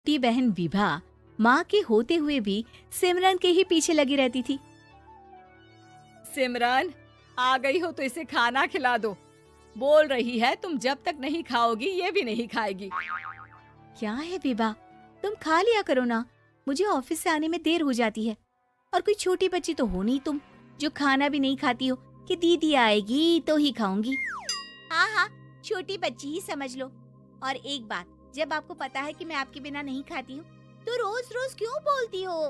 छोटी बहन विभा माँ के होते हुए भी सिमरन के ही पीछे लगी रहती थी। सिमरन, आ गई हो तो इसे खाना खिला दो। बोल रही है तुम जब तक नहीं खाओगी ये भी नहीं खाएगी। क्या है विभा, तुम खा लिया करो ना, मुझे ऑफिस से आने में देर हो जाती है। और कोई छोटी बच्ची तो हो नहीं तुम जो खाना भी नहीं खाती हो कि दीदी आएगी तो ही खाऊंगी। हाँ हाँ, छोटी बच्ची ही समझ लो। और एक बात, जब आपको पता है कि मैं आपके बिना नहीं खाती हूँ तो रोज रोज क्यों बोलती हो?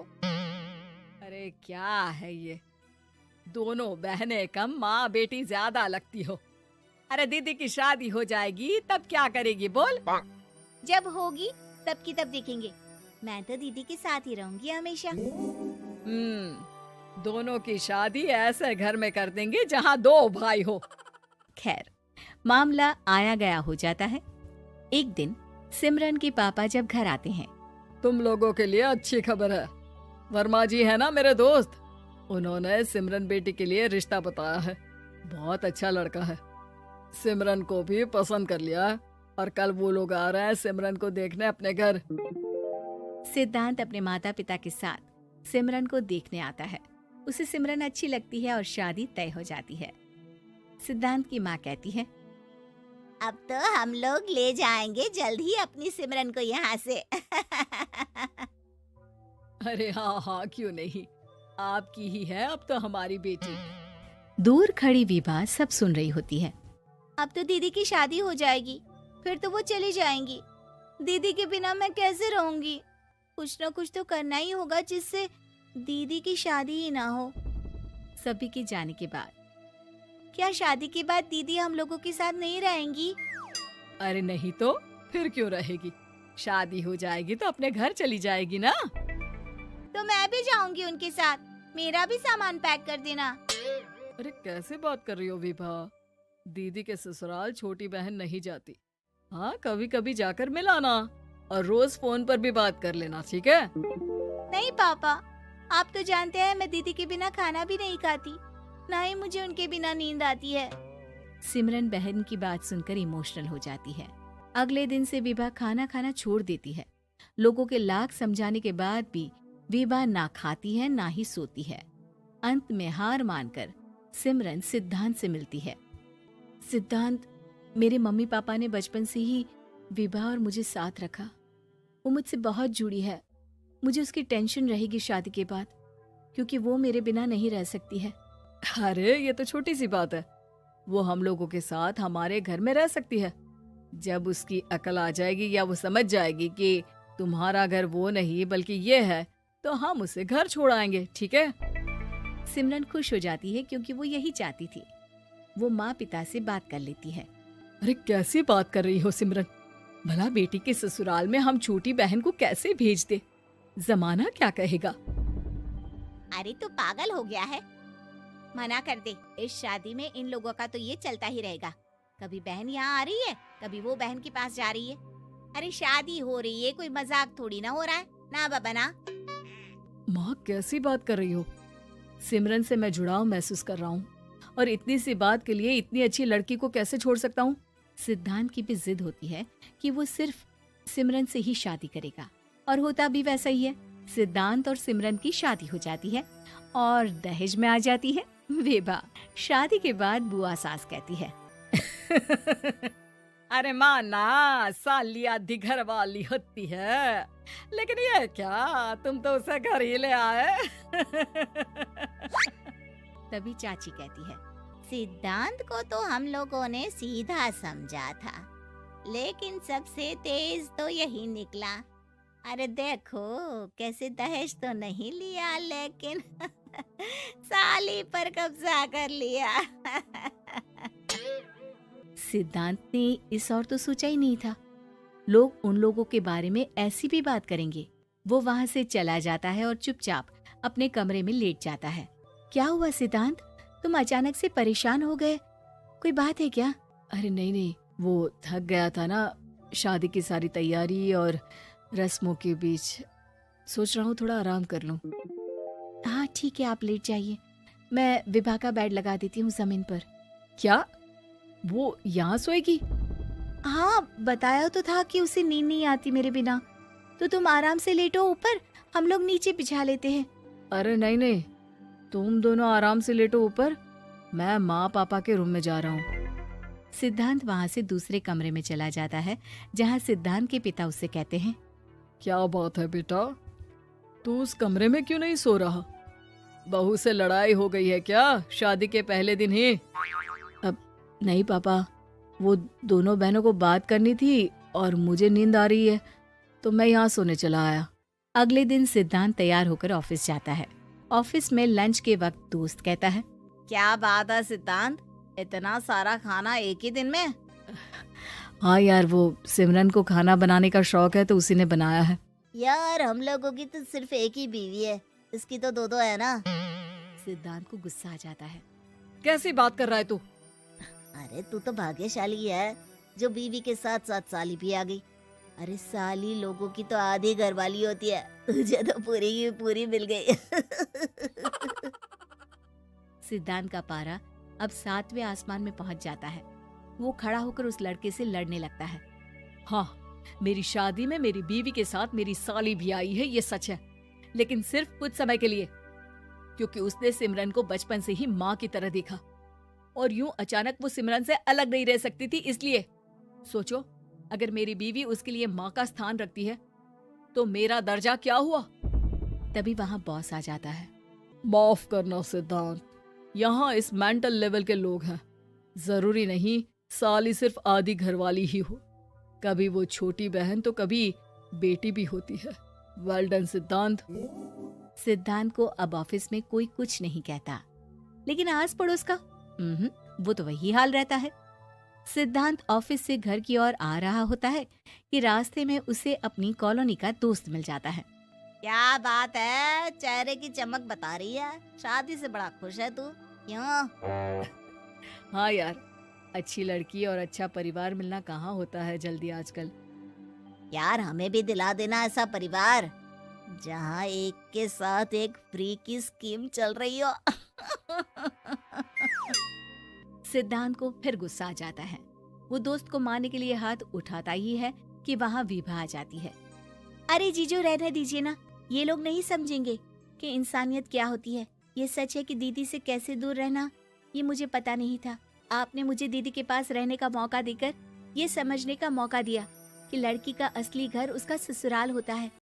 अरे क्या है ये, दोनों बहनें कम माँ बेटी ज्यादा लगती हो। अरे दीदी की शादी हो जाएगी तब क्या करेगी बोल? जब होगी तब की तब देखेंगे। मैं तो दीदी के साथ ही रहूंगी हमेशा। दोनों की शादी ऐसे घर में कर देंगे जहाँ दो भाई हो। खैर, मामला आया गया हो जाता है। एक दिन सिमरन के पापा जब घर आते हैं, तुम लोगों के लिए अच्छी खबर है। वर्मा जी है ना मेरे दोस्त, उन्होंने सिमरन बेटी के लिए रिश्ता बताया है। बहुत अच्छा लड़का है, सिमरन को भी पसंद कर लिया है और कल वो लोग आ रहे हैं सिमरन को देखने अपने घर। सिद्धांत अपने माता पिता के साथ सिमरन को देखने आता है। उसे सिमरन अच्छी लगती है और शादी तय हो जाती है। सिद्धांत की माँ कहती है, अब तो हम लोग ले जाएंगे जल्द ही अपनी सिमरन को यहाँ से। अरे हाँ हाँ, क्यों नहीं, आपकी ही है अब तो हमारी बेटी। दूर खड़ी विभा सब सुन रही होती है। अब तो दीदी की शादी हो जाएगी, फिर तो वो चली जाएंगी। दीदी के बिना मैं कैसे रहूंगी? कुछ न कुछ तो करना ही होगा जिससे दीदी की शादी ही ना हो। सभी के जाने के बाद क्या शादी के बाद दीदी हम लोगों के साथ नहीं रहेंगी? अरे नहीं तो फिर क्यों रहेगी, शादी हो जाएगी तो अपने घर चली जाएगी ना। तो मैं भी जाऊंगी उनके साथ, मेरा भी सामान पैक कर देना। अरे कैसे बात कर रही हो विभा, दीदी के ससुराल छोटी बहन नहीं जाती। हाँ, कभी कभी जाकर मिलाना और रोज फोन पर भी बात कर लेना, ठीक है? नहीं पापा, आप तो जानते हैं मैं दीदी के बिना खाना भी नहीं खाती, ना ही मुझे उनके बिना नींद आती है। सिमरन बहन की बात सुनकर इमोशनल हो जाती है। अगले दिन से विभा खाना खाना छोड़ देती है। लोगों के लाख समझाने के बाद भी विभा ना खाती है ना ही सोती है। अंत में हार मानकर सिमरन सिद्धांत से मिलती है। सिद्धांत, मेरे मम्मी पापा ने बचपन से ही विभा और मुझे साथ रखा। वो मुझसे बहुत जुड़ी है। मुझे उसकी टेंशन रहेगी शादी के बाद, क्योंकि वो मेरे बिना नहीं रह सकती है। अरे ये तो छोटी सी बात है, वो हम लोगों के साथ हमारे घर में रह सकती है। जब उसकी अकल आ जाएगी या वो समझ जाएगी कि तुम्हारा घर वो नहीं बल्कि ये है, तो हम उसे घर छोड़ आएंगे, ठीक है? सिमरन खुश हो जाती है क्योंकि वो यही चाहती थी। वो माँ पिता से बात कर लेती है। अरे कैसी बात कर रही हो सिमरन, भला बेटी के ससुराल में हम छोटी बहन को कैसे भेज दे, जमाना क्या कहेगा? अरे तो पागल हो गया है, मना कर दे। इस शादी में इन लोगों का तो ये चलता ही रहेगा, कभी बहन यहाँ आ रही है, कभी वो बहन के पास जा रही है। अरे शादी हो रही है, कोई मजाक थोड़ी ना हो रहा है ना बाबा ना। माँ कैसी बात कर रही हो, सिमरन से मैं जुड़ाव महसूस कर रहा हूँ और इतनी सी बात के लिए इतनी अच्छी लड़की को कैसे छोड़ सकता हूँ? सिद्धांत की भी जिद होती है कि वो सिर्फ सिमरन से ही शादी करेगा, और होता भी वैसा ही है। सिद्धांत और सिमरन की शादी हो जाती है और दहेज में आ जाती है विभा। शादी के बाद बुआ सास कहती है, अरे माँ ना, साली आधी घर वाली होती है, लेकिन ये क्या, तुम तो उसे घर ही ले आए। तभी चाची कहती है, सिद्धांत को तो हम लोगों ने सीधा समझा था, लेकिन सबसे तेज तो यही निकला। अरे देखो कैसे दहेज तो नहीं लिया, लेकिन साली पर कब्जा कर लिया। सिद्धांत ने इस और तो सोचा ही नहीं था, लोग उन लोगों के बारे में ऐसी भी बात करेंगे। वो वहाँ से चला जाता है और चुपचाप अपने कमरे में लेट जाता है। क्या हुआ सिद्धांत, तुम अचानक से परेशान हो गए, कोई बात है क्या? अरे नहीं नहीं, वो थक गया था ना, शादी की सारी तैयारी और रस्मों के बीच, सोच रहा हूँ थोड़ा आराम कर लूँ। हाँ ठीक है, आप लेट जाइए, मैं विभा का बेड लगा देती हूँ जमीन पर। क्या वो यहाँ सोएगी? हाँ, बताया तो था कि उसे नींद नहीं आती मेरे बिना, तो तुम आराम से लेटो ऊपर, हम लोग नीचे बिछा लेते हैं। अरे नहीं नहीं, तुम दोनों आराम से लेटो ऊपर, मैं माँ पापा के रूम में जा रहा हूँ। सिद्धांत वहाँ से दूसरे कमरे में चला जाता है, जहाँ सिद्धांत के पिता उससे कहते हैं, क्या बात है बेटा, तू उस कमरे में क्यों नहीं सो रहा? बहू से लड़ाई हो गई है क्या शादी के पहले दिन ही? अब नहीं पापा, वो दोनों बहनों को बात करनी थी और मुझे नींद आ रही है, तो मैं यहाँ सोने चला आया। अगले दिन सिद्धांत तैयार होकर ऑफिस जाता है। ऑफिस में लंच के वक्त दोस्त कहता है, क्या बात है सिद्धांत, इतना सारा खाना एक ही दिन में? हाँ यार, वो सिमरन को खाना बनाने का शौक है तो उसी ने बनाया है। यार हम लोगों की तो सिर्फ एक ही बीवी है, इसकी तो दो है ना। सिद्धांत को गुस्सा आ जाता है। कैसी बात कर रहा है तू? अरे तू तो भाग्यशाली है जो बीवी के साथ साथ साली भी आ गई। अरे साली लोगों की तो आधी घरवाली होती है, तुझे तो पूरी की पूरी मिल गई। सिद्धांत का पारा अब 7वें आसमान में पहुंच जाता है। वो खड़ा होकर उस लड़के से लड़ने लगता है। हाँ, मेरी शादी में मेरी बीवी के साथ मेरी साली भी आई है, ये सच है, लेकिन सिर्फ कुछ समय के लिए, क्योंकि उसने सिमरन को बचपन से ही माँ की तरह देखा और यूं अचानक वो सिमरन से अलग नहीं रह सकती थी। इसलिए सोचो, अगर मेरी बीवी उसके लिए माँ का स्थान रखती है तो मेरा दर्जा क्या हुआ? तभी वहाँ बॉस आ जाता है। माफ करना सिद्धांत, यहाँ इस मेंटल लेवल के लोग हैं, जरूरी नहीं साली सिर्फ आधी घरवाली ही हो, कभी वो छोटी बहन तो कभी बेटी भी होती है। वेल डन सिद्धांत। सिद्धांत को अब ऑफिस में कोई कुछ नहीं कहता, लेकिन आस पड़ोस का वो तो वही हाल रहता है। सिद्धांत ऑफिस से घर की ओर आ रहा होता है कि रास्ते में उसे अपनी कॉलोनी का दोस्त मिल जाता है। क्या बात है, चेहरे की चमक बता रही है, शादी से बड़ा खुश है तू, क्यों? हाँ यार, अच्छी लड़की और अच्छा परिवार मिलना कहाँ होता है जल्दी आजकल। यार हमें भी दिला देना ऐसा परिवार जहाँ एक के साथ एक फ्री की स्कीम चल रही हो। सिद्धांत को फिर गुस्सा आ जाता है। वो दोस्त को मारने के लिए हाथ उठाता ही है कि वहाँ विभा आ जाती है। अरे जीजू, रहने दीजिए ना, ये लोग नहीं समझेंगे कि इंसानियत क्या होती है। ये सच है कि दीदी से कैसे दूर रहना, ये मुझे पता नहीं था। आपने मुझे दीदी के पास रहने का मौका देकर ये समझने का मौका दिया कि लड़की का असली घर उसका ससुराल होता है।